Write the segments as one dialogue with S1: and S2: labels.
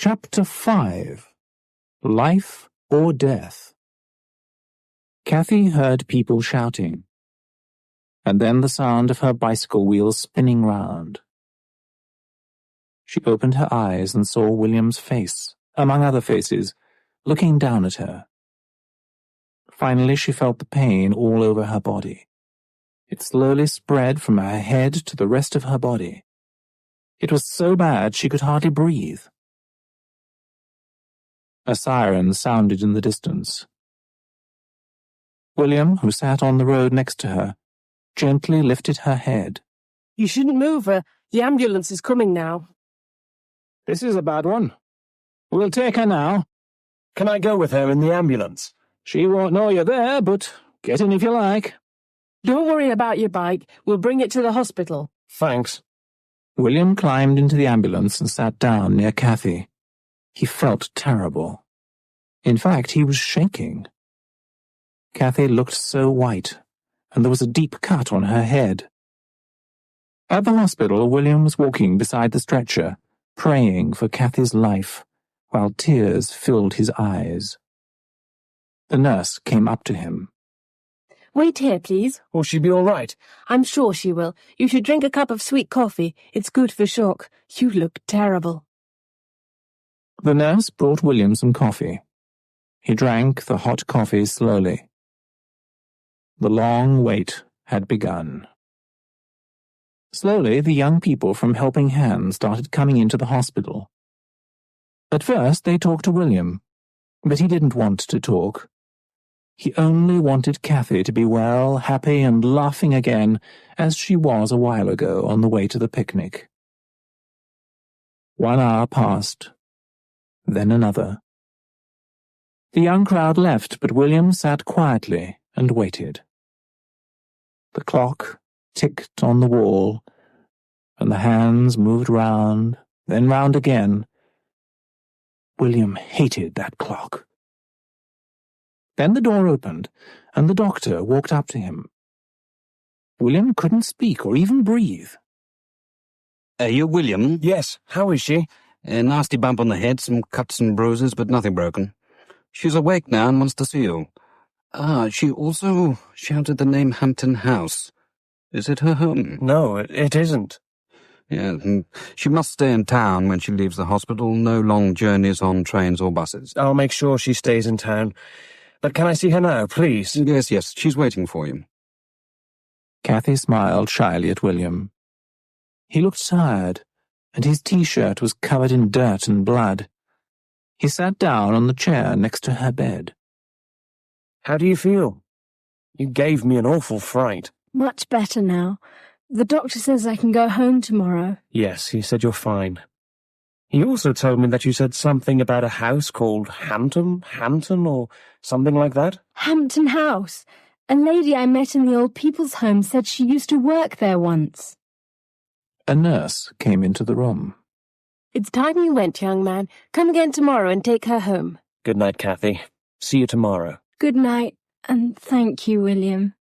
S1: Chapter 5. Life or Death. Kathy heard people shouting, and then the sound of her bicycle wheels spinning round. She opened her eyes and saw William's face, among other faces, looking down at her. Finally she felt the pain all over her body. It slowly spread from her head to the rest of her body. It was so bad she could hardly breathe. A siren sounded in the distance. William, who sat on the road next to her, gently lifted her head.
S2: You shouldn't move her. The ambulance is coming now.
S1: This is a bad one. We'll take her now.
S3: Can I go with her in the ambulance?
S1: She won't know you're there, but get in if you like.
S2: Don't worry about your bike. We'll bring it to the hospital.
S3: Thanks.
S1: William climbed into the ambulance and sat down near Kathy. He felt terrible. In fact, he was shaking. Kathy looked so white, and there was a deep cut on her head. At the hospital, William was walking beside the stretcher, praying for Kathy's life, while tears filled his eyes. The nurse came up to him.
S2: Wait here, please.
S3: Will she be all right?
S2: I'm sure she will. You should drink a cup of sweet coffee. It's good for shock. You look terrible.
S1: The nurse brought William some coffee. He drank the hot coffee slowly. The long wait had begun. Slowly, the young people from Helping Hands started coming into the hospital. At first, they talked to William, but he didn't want to talk. He only wanted Kathy to be well, happy, and laughing again, as she was a while ago on the way to the picnic. 1 hour passed, then another. The young crowd left, but William sat quietly and waited. The clock ticked on the wall, and the hands moved round, then round again. William hated that clock. Then the door opened, and the doctor walked up to him. William couldn't speak or even breathe.
S4: Are you William?
S3: Yes. How is she?
S4: A nasty bump on the head, some cuts and bruises, but nothing broken. She's awake now and wants to see you. She also shouted the name Hampton House. Is it her home?
S3: No, it isn't.
S4: Yeah, she must stay in town when she leaves the hospital. No long journeys on trains or buses.
S3: I'll make sure she stays in town. But can I see her now, please?
S4: Yes, she's waiting for you.
S1: Kathy smiled shyly at William. He looked tired, and his T-shirt was covered in dirt and blood. He sat down on the chair next to her bed.
S3: How do you feel? You gave me an awful fright.
S5: Much better now. The doctor says I can go home tomorrow.
S3: Yes, he said you're fine. He also told me that you said something about a house called Hampton, or something like that.
S5: Hampton House. A lady I met in the old people's home said she used to work there once.
S1: A nurse came into the room.
S2: It's time you went, young man. Come again tomorrow and take her home.
S3: Good night, Kathy. See you tomorrow.
S5: Good night, and thank you, William.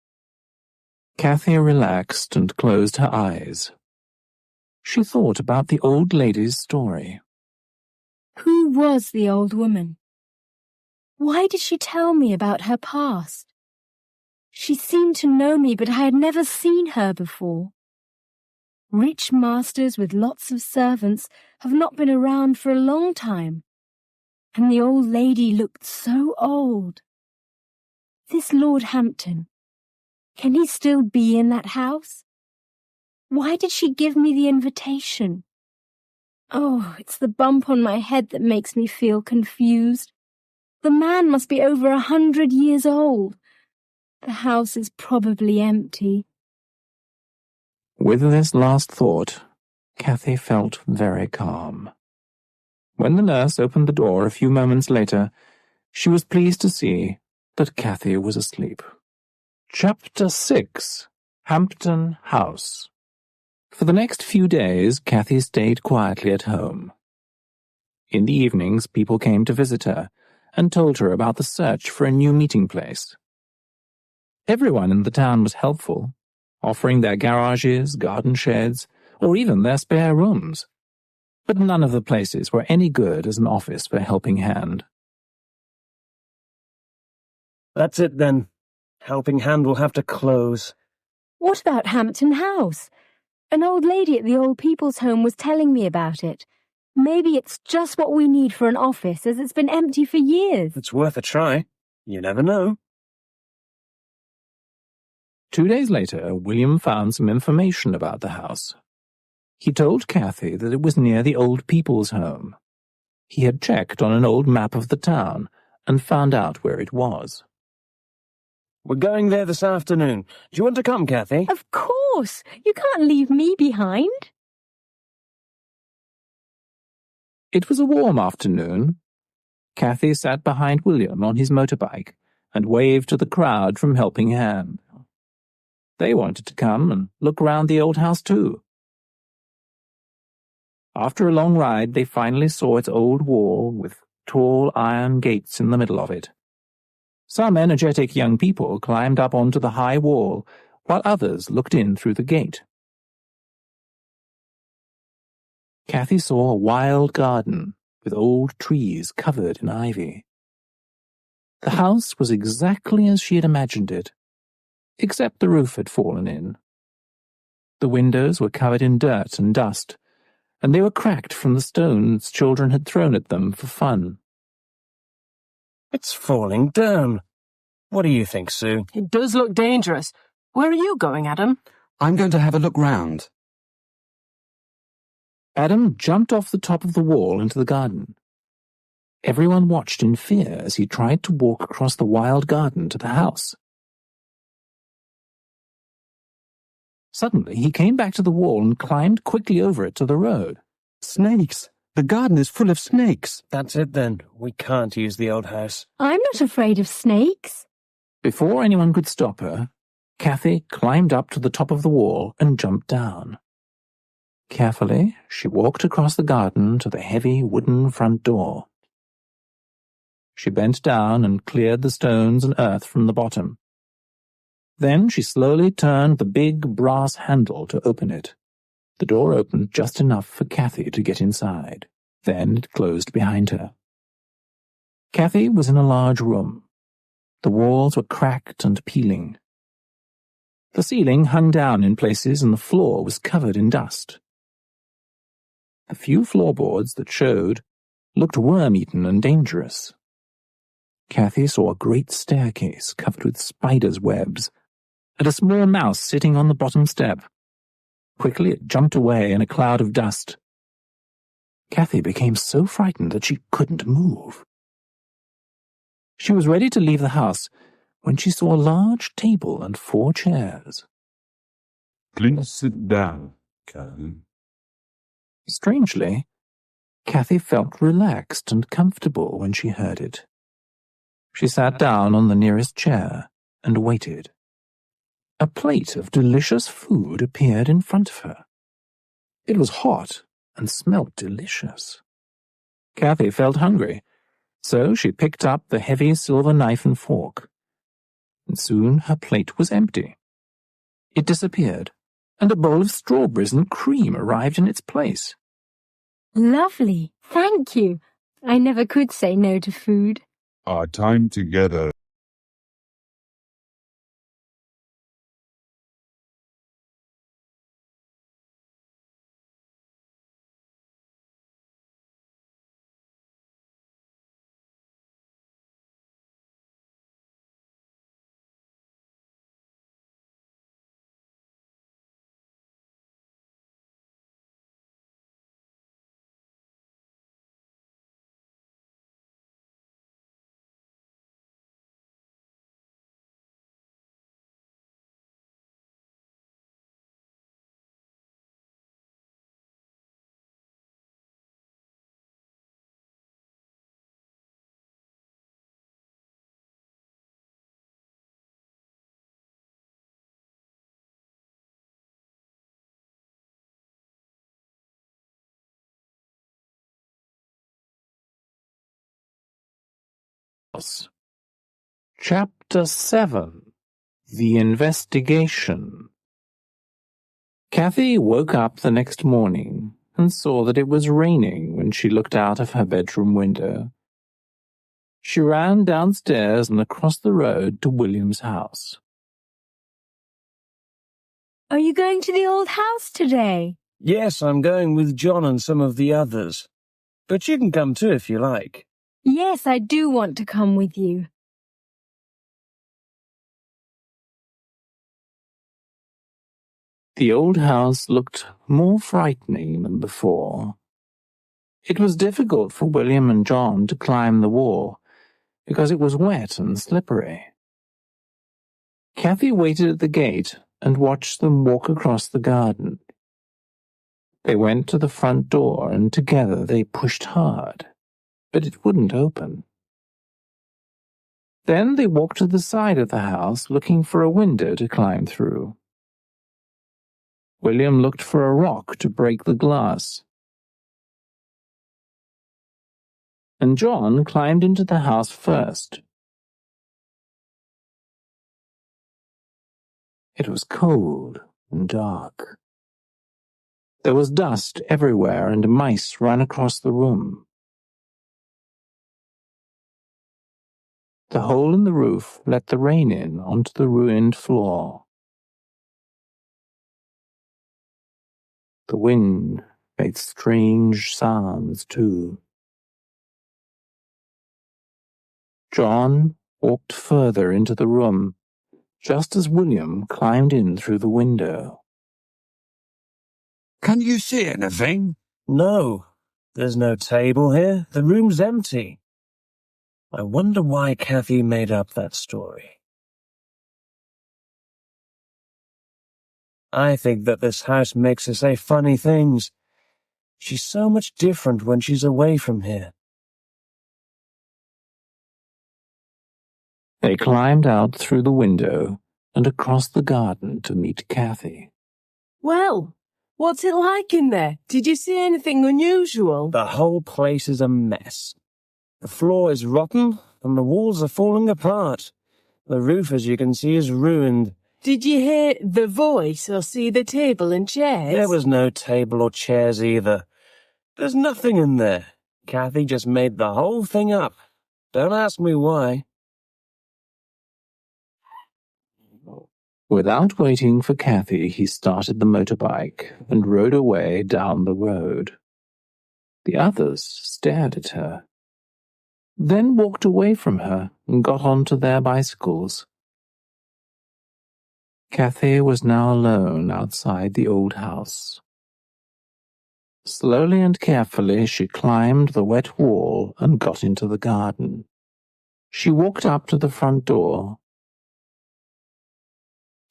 S1: Kathy relaxed and closed her eyes. She thought about the old lady's story.
S5: Who was the old woman? Why did she tell me about her past? She seemed to know me, but I had never seen her before. Rich masters with lots of servants have not been around for a long time, and the old lady looked so old. This Lord Hampton, can he still be in that house? Why did she give me the invitation? Oh, it's the bump on my head that makes me feel confused. The man must be over 100 years old. The house is probably empty.
S1: With this last thought, Kathy felt very calm. When the nurse opened the door a few moments later, she was pleased to see that Kathy was asleep. Chapter 6. Hampton House. For the next few days, Kathy stayed quietly at home. In the evenings, people came to visit her and told her about the search for a new meeting place. Everyone in the town was helpful, offering their garages, garden sheds, or even their spare rooms. but none of the places were any good as an office for Helping Hand.
S3: That's it then. Helping Hand will have to close.
S5: What about Hampton House? An old lady at the old people's home was telling me about it. Maybe it's just what we need for an office, as it's been empty for years.
S3: It's worth a try. You never know.
S1: 2 days later, William found some information about the house. He told Kathy that it was near the old people's home. He had checked on an old map of the town and found out where it was.
S3: We're going there this afternoon. Do you want to come, Kathy?
S5: Of course! You can't leave me behind.
S1: It was a warm afternoon. Kathy sat behind William on his motorbike and waved to the crowd from Helping Hand. They wanted to come and look round the old house too. After a long ride, they finally saw its old wall with tall iron gates in the middle of it. Some energetic young people climbed up onto the high wall, while others looked in through the gate. Kathy saw a wild garden with old trees covered in ivy. The house was exactly as she had imagined it, except the roof had fallen in. The windows were covered in dirt and dust, and they were cracked from the stones children had thrown at them for fun.
S3: It's falling down. What do you think, Sue?
S2: It does look dangerous. Where are you going, Adam?
S4: I'm going to have a look round.
S1: Adam jumped off the top of the wall into the garden. Everyone watched in fear as he tried to walk across the wild garden to the house. Suddenly, he came back to the wall and climbed quickly over it to the road.
S4: Snakes! The garden is full of snakes.
S3: That's it then. We can't use the old house.
S5: I'm not afraid of snakes.
S1: Before anyone could stop her, Kathy climbed up to the top of the wall and jumped down. Carefully, she walked across the garden to the heavy wooden front door. She bent down and cleared the stones and earth from the bottom. Then she slowly turned the big brass handle to open it. The door opened just enough for Kathy to get inside. Then it closed behind her. Kathy was in a large room. The walls were cracked and peeling. The ceiling hung down in places and the floor was covered in dust. The few floorboards that showed looked worm-eaten and dangerous. Kathy saw a great staircase covered with spiders' webs and a small mouse sitting on the bottom step. Quickly it jumped away in a cloud of dust. Kathy became so frightened that she couldn't move. She was ready to leave the house when she saw a large table and 4 chairs.
S6: Please sit down, Karen.
S1: Strangely, Kathy felt relaxed and comfortable when she heard it. She sat down on the nearest chair and waited. A plate of delicious food appeared in front of her. It was hot and smelt delicious. Kathy felt hungry, so she picked up the heavy silver knife and fork. And soon her plate was empty. It disappeared, and a bowl of strawberries and cream arrived in its place.
S5: Lovely. Thank you. I never could say no to food.
S6: Our time together.
S1: Chapter 7. The Investigation. Kathy woke up the next morning and saw that it was raining when she looked out of her bedroom window. She ran downstairs and across the road to William's house.
S5: Are you going to the old house today?
S3: Yes, I'm going with John and some of the others. But you can come too if you like.
S5: Yes, I do want to come with you.
S1: The old house looked more frightening than before. It was difficult for William and John to climb the wall, because it was wet and slippery. Kathy waited at the gate and watched them walk across the garden. They went to the front door, and together they pushed hard, but it wouldn't open. Then they walked to the side of the house, looking for a window to climb through. William looked for a rock to break the glass, and John climbed into the house first. It was cold and dark. There was dust everywhere, and mice ran across the room. The hole in the roof let the rain in onto the ruined floor. The wind made strange sounds, too. John walked further into the room, just as William climbed in through the window.
S6: Can you see anything?
S3: No, there's no table here. The room's empty. I wonder why Kathy made up that story. I think that this house makes her say funny things. She's so much different when she's away from here.
S1: They climbed out through the window and across the garden to meet Kathy.
S2: Well, what's it like in there? Did you see anything unusual?
S3: The whole place is a mess. The floor is rotten, and the walls are falling apart. The roof, as you can see, is ruined.
S2: Did you hear the voice or see the table and chairs?
S3: There was no table or chairs either. There's nothing in there. Kathy just made the whole thing up. Don't ask me why.
S1: Without waiting for Kathy, he started the motorbike and rode away down the road. The others stared at her, then walked away from her and got onto their bicycles. Kathy was now alone outside the old house. Slowly and carefully she climbed the wet wall and got into the garden. She walked up to the front door,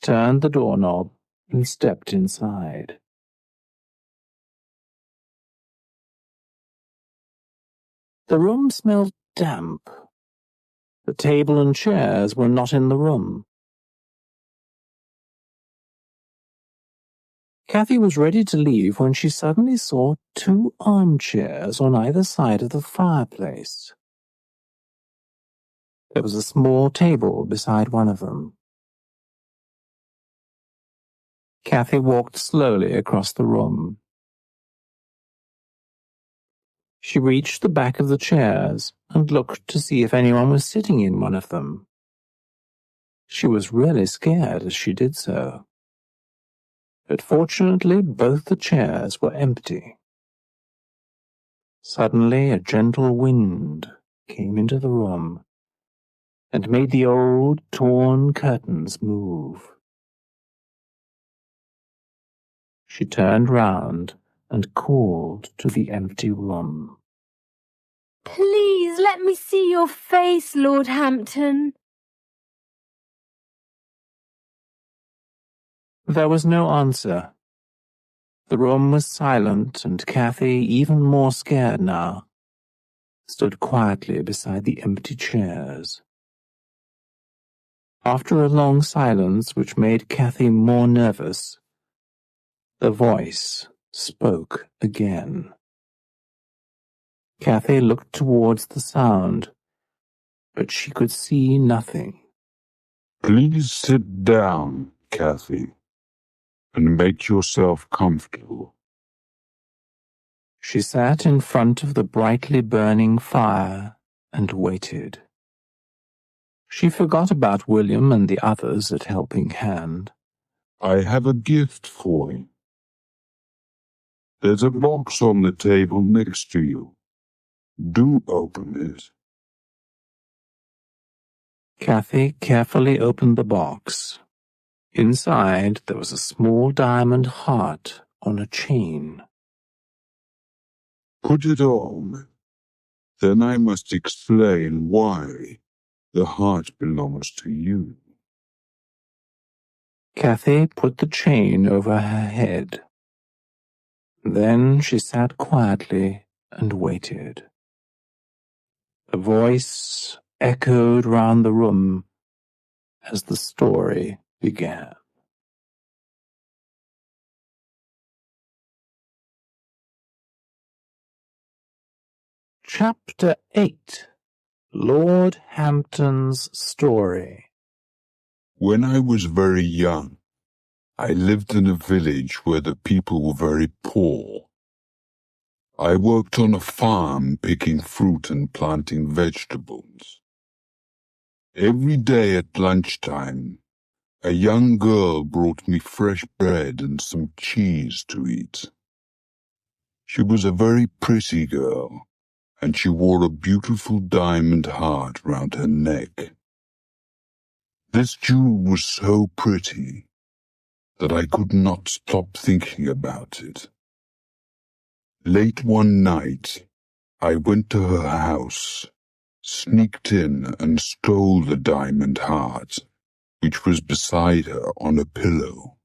S1: turned the doorknob, and stepped inside. The room smelled damp. The table and chairs were not in the room. Kathy was ready to leave when she suddenly saw 2 armchairs on either side of the fireplace. There was a small table beside one of them. Kathy walked slowly across the room. She reached the back of the chairs and looked to see if anyone was sitting in one of them. She was really scared as she did so. But fortunately, both the chairs were empty. Suddenly, a gentle wind came into the room and made the old, torn curtains move. She turned round and called to the empty room.
S5: Please let me see your face, Lord Hampton.
S1: There was no answer. The room was silent, and Kathy, even more scared now, stood quietly beside the empty chairs. After a long silence which made Kathy more nervous, the voice spoke again. Kathy looked towards the sound, but she could see nothing.
S6: Please sit down, Kathy, and make yourself comfortable.
S1: She sat in front of the brightly burning fire and waited. She forgot about William and the others at Helping Hand.
S6: I have a gift for you. There's a box on the table next to you. Do open it.
S1: Kathy carefully opened the box. Inside there was a small diamond heart on a chain.
S6: Put it on. Then I must explain why the heart belongs to you.
S1: Kathy put the chain over her head. Then she sat quietly and waited. A voice echoed round the room as the story began. Chapter 8. Lord Hampton's Story.
S6: When I was very young, I lived in a village where the people were very poor. I worked on a farm picking fruit and planting vegetables. Every day at lunchtime, a young girl brought me fresh bread and some cheese to eat. She was a very pretty girl, and she wore a beautiful diamond heart round her neck. This jewel was so pretty that I could not stop thinking about it. Late one night, I went to her house, sneaked in and stole the diamond heart, which was beside her on a pillow.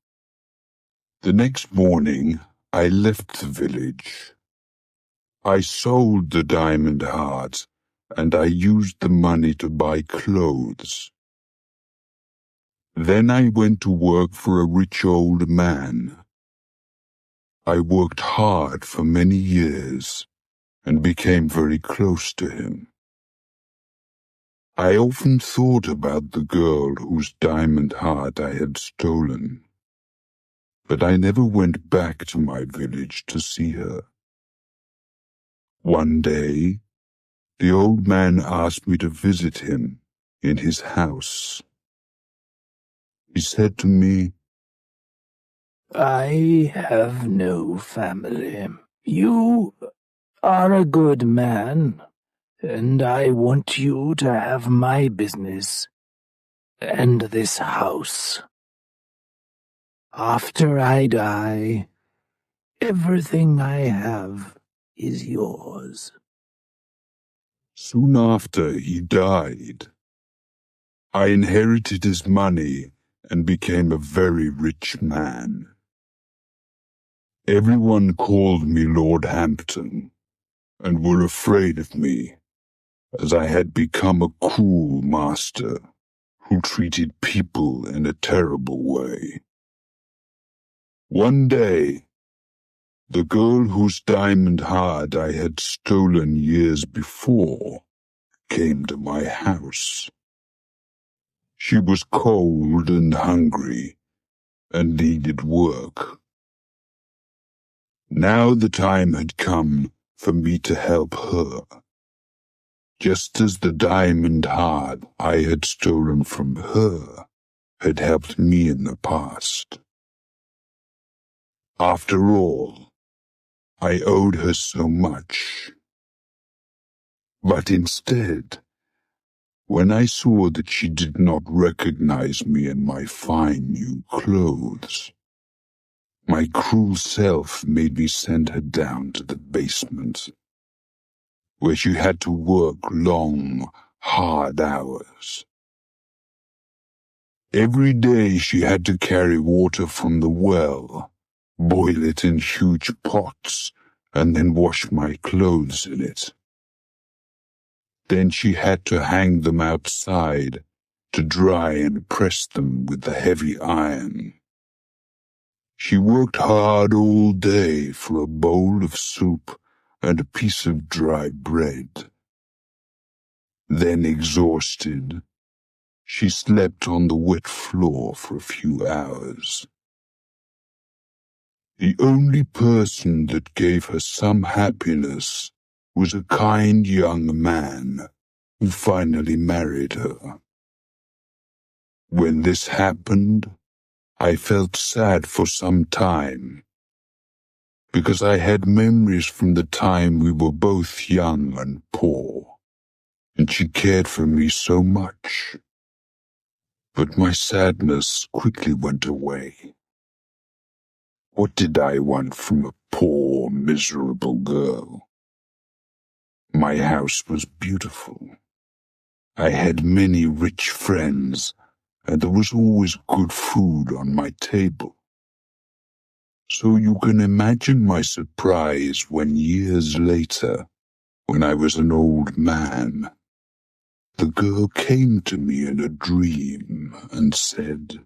S6: The next morning, I left the village. I sold the diamond heart, and I used the money to buy clothes. Then I went to work for a rich old man. I worked hard for many years and became very close to him. I often thought about the girl whose diamond heart I had stolen, but I never went back to my village to see her. One day, the old man asked me to visit him in his house. He said to me,
S1: I have no family. You are a good man, and I want you to have my business and this house. After I die, everything I have is yours.
S6: Soon after he died, I inherited his money and became a very rich man. Everyone called me Lord Hampton and were afraid of me, as I had become a cruel master who treated people in a terrible way. One day, the girl whose diamond heart I had stolen years before came to my house. She was cold and hungry and needed work. Now the time had come for me to help her, just as the diamond heart I had stolen from her had helped me in the past. After all, I owed her so much. But instead, when I saw that she did not recognize me in my fine new clothes, my cruel self made me send her down to the basement, where she had to work long, hard hours. Every day she had to carry water from the well, boil it in huge pots, and then wash my clothes in it. Then she had to hang them outside to dry and press them with the heavy iron. She worked hard all day for a bowl of soup and a piece of dry bread. Then, exhausted, she slept on the wet floor for a few hours. The only person that gave her some happiness was a kind young man who finally married her. When this happened, I felt sad for some time, because I had memories from the time we were both young and poor, and she cared for me so much. But my sadness quickly went away. What did I want from a poor, miserable girl? My house was beautiful. I had many rich friends, and there was always good food on my table. So you can imagine my surprise when years later, when I was an old man, the girl came to me in a dream and said,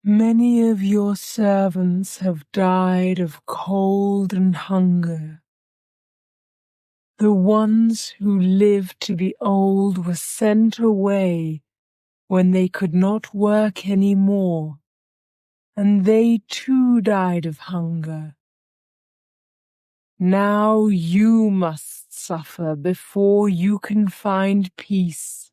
S7: "Many of your servants have died of cold and hunger. The ones who lived to be old were sent away when they could not work any more, and they too died of hunger. Now you must suffer before you can find peace.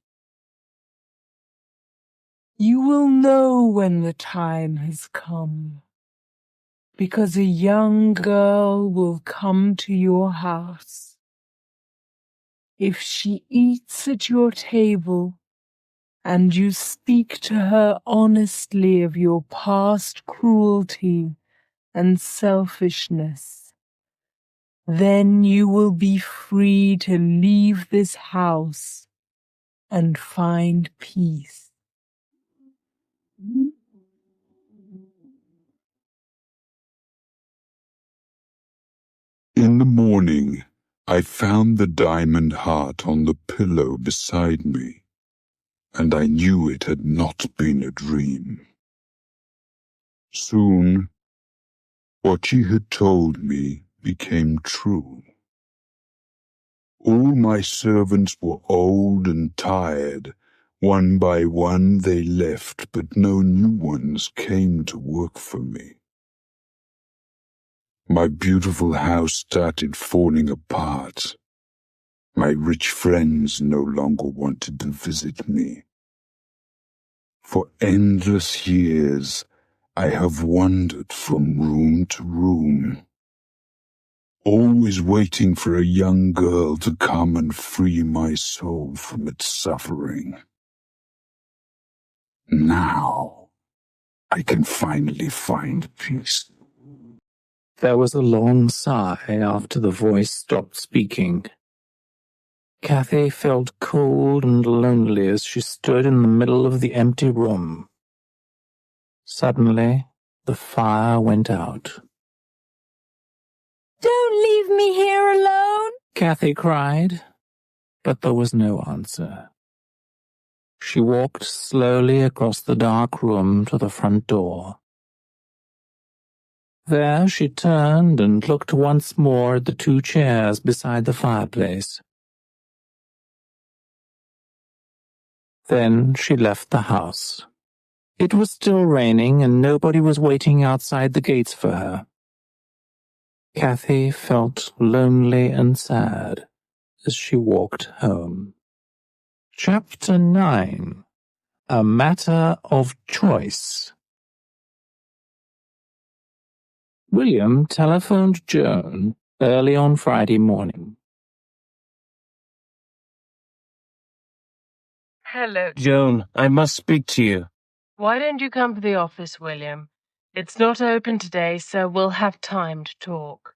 S7: You will know when the time has come, because a young girl will come to your house. If she eats at your table, and you speak to her honestly of your past cruelty and selfishness, then you will be free to leave this house and find peace."
S6: In the morning, I found the diamond heart on the pillow beside me, and I knew it had not been a dream. Soon, what she had told me became true. All my servants were old and tired. One by one they left, but no new ones came to work for me. My beautiful house started falling apart. My rich friends no longer wanted to visit me. For endless years, I have wandered from room to room, always waiting for a young girl to come and free my soul from its suffering. Now, I can finally find peace.
S1: There was a long sigh after the voice stopped speaking. Kathy felt cold and lonely as she stood in the middle of the empty room. Suddenly, the fire went out.
S2: "Don't leave me here alone,"
S1: Kathy cried, but there was no answer. She walked slowly across the dark room to the front door. There she turned and looked once more at the two chairs beside the fireplace. Then she left the house. It was still raining and nobody was waiting outside the gates for her. Kathy felt lonely and sad as she walked home. Chapter 9. A Matter of Choice. William telephoned Joan early on Friday morning.
S3: "Hello, Joan. I must speak to you."
S7: "Why don't you come to the office, William? It's not open today, so we'll have time to talk."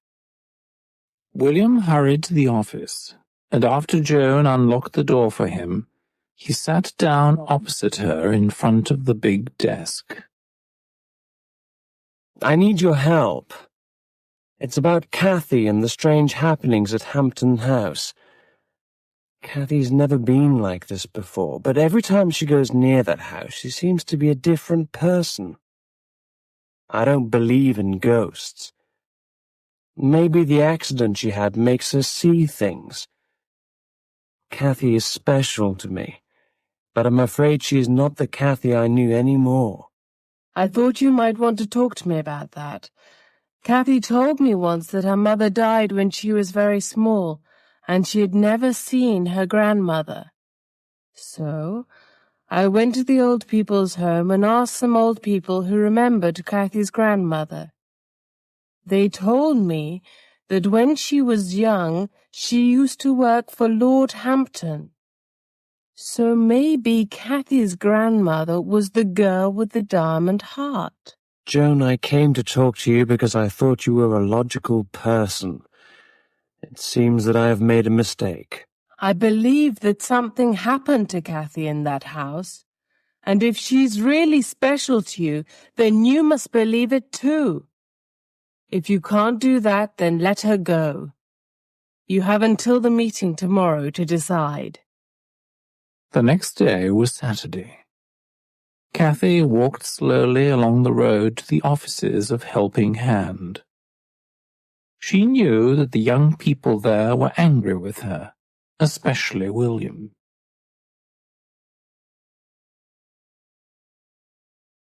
S1: William hurried to the office, and after Joan unlocked the door for him, he sat down opposite her in front of the big desk.
S3: "I need your help. It's about Kathy and the strange happenings at Hampton House. Kathy's never been like this before, but every time she goes near that house, she seems to be a different person. I don't believe in ghosts. Maybe the accident she had makes her see things. Kathy is special to me. but I'm afraid she is not the Kathy I knew anymore.
S2: I thought you might want to talk to me about that. Kathy told me once that her mother died when she was very small, and she had never seen her grandmother. So I went to the old people's home and asked some old people who remembered Kathy's grandmother. They told me that when she was young, she used to work for Lord Hampton. So maybe Kathy's grandmother was the girl with the diamond heart.
S3: Joan, I came to talk to you because I thought you were a logical person. It seems that I have made a mistake.
S2: I believe that something happened to Kathy in that house. And if she's really special to you, then you must believe it too. If you can't do that, then let her go. You have until the meeting tomorrow to decide.
S1: The next day was Saturday. Kathy walked slowly along the road to the offices of Helping Hand. She knew that the young people there were angry with her, especially William.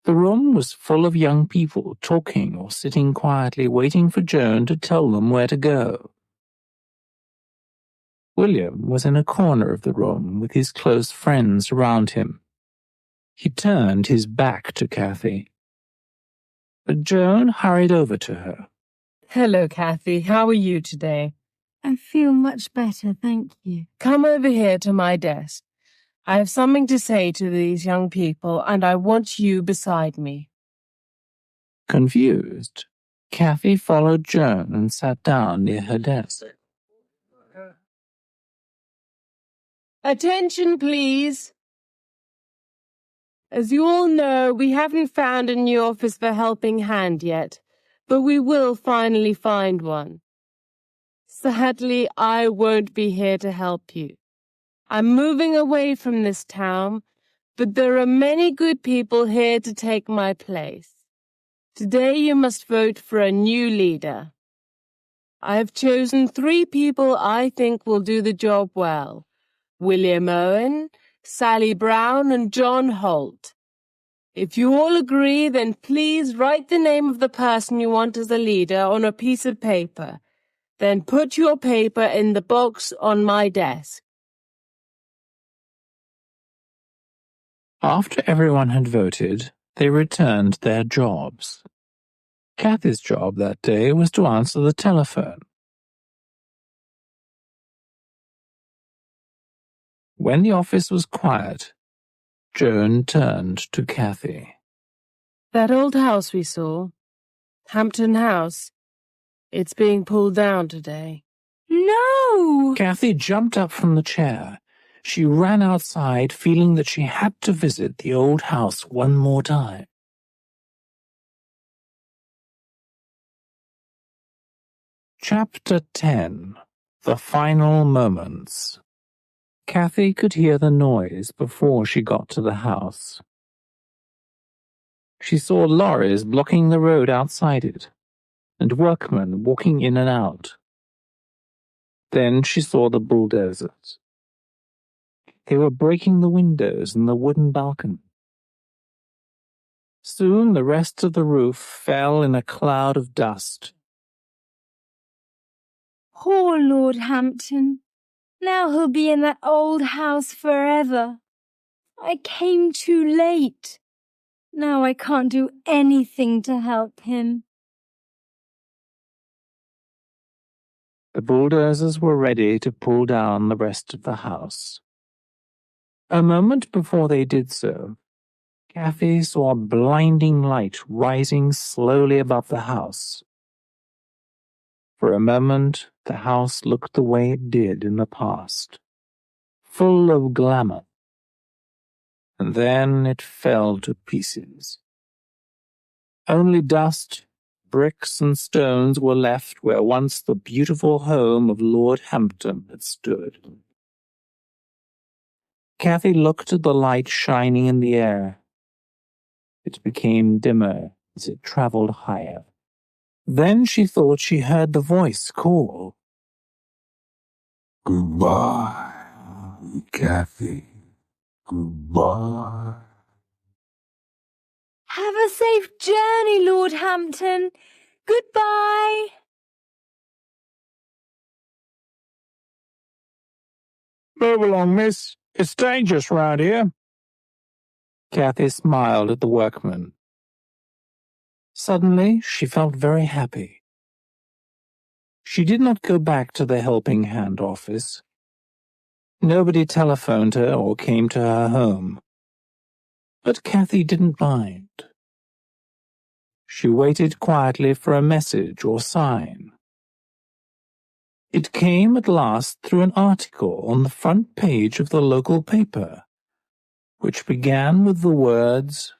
S1: The room was full of young people talking or sitting quietly waiting for Joan to tell them where to go. William was in a corner of the room with his close friends around him. He turned his back to Kathy. But Joan hurried over to her.
S2: Hello, Kathy. How are you today?
S5: I feel much better, thank you.
S2: Come over here to my desk. I have something to say to these young people, and I want you beside me.
S1: Confused, Kathy followed Joan and sat down near her desk.
S2: Attention, please. As you all know, we haven't found a new office for Helping Hand yet, but we will finally find one. Sadly, I won't be here to help you. I'm moving away from this town, but there are many good people here to take my place. Today you must vote for a new leader. I have chosen 3 people I think will do the job well. William Owen, Sally Brown, and John Holt. If you all agree, then please write the name of the person you want as a leader on a piece of paper. Then put your paper in the box on my desk.
S1: After everyone had voted, they returned their jobs. Kathy's job that day was to answer the telephone. When the office was quiet, Joan turned to Kathy.
S2: That old house we saw, Hampton House, it's being pulled down today.
S5: No!
S1: Kathy jumped up from the chair. She ran outside, feeling that she had to visit the old house one more time. Chapter 10. The Final Moments. Kathy could hear the noise before she got to the house. She saw lorries blocking the road outside it, and workmen walking in and out. Then she saw the bulldozers. They were breaking the windows in the wooden balcony. Soon the rest of the roof fell in a cloud of dust.
S5: Poor Lord Hampton. Now he'll be in that old house forever. I came too late. Now I can't do anything to help him.
S1: The bulldozers were ready to pull down the rest of the house. A moment before they did so, Kathy saw a blinding light rising slowly above the house. For a moment, the house looked the way it did in the past, full of glamour. And then it fell to pieces. Only dust, bricks and stones were left where once the beautiful home of Lord Hampton had stood. Kathy looked at the light shining in the air. It became dimmer as it traveled higher. Then she thought she heard the voice call.
S6: Goodbye, Kathy. Goodbye.
S5: Have a safe journey, Lord Hampton. Goodbye.
S1: Move along, miss. It's dangerous round here. Kathy smiled at the workman. Suddenly, she felt very happy. She did not go back to the Helping Hand office. Nobody telephoned her or came to her home. But Kathy didn't mind. She waited quietly for a message or sign. It came at last through an article on the front page of the local paper, which began with the words,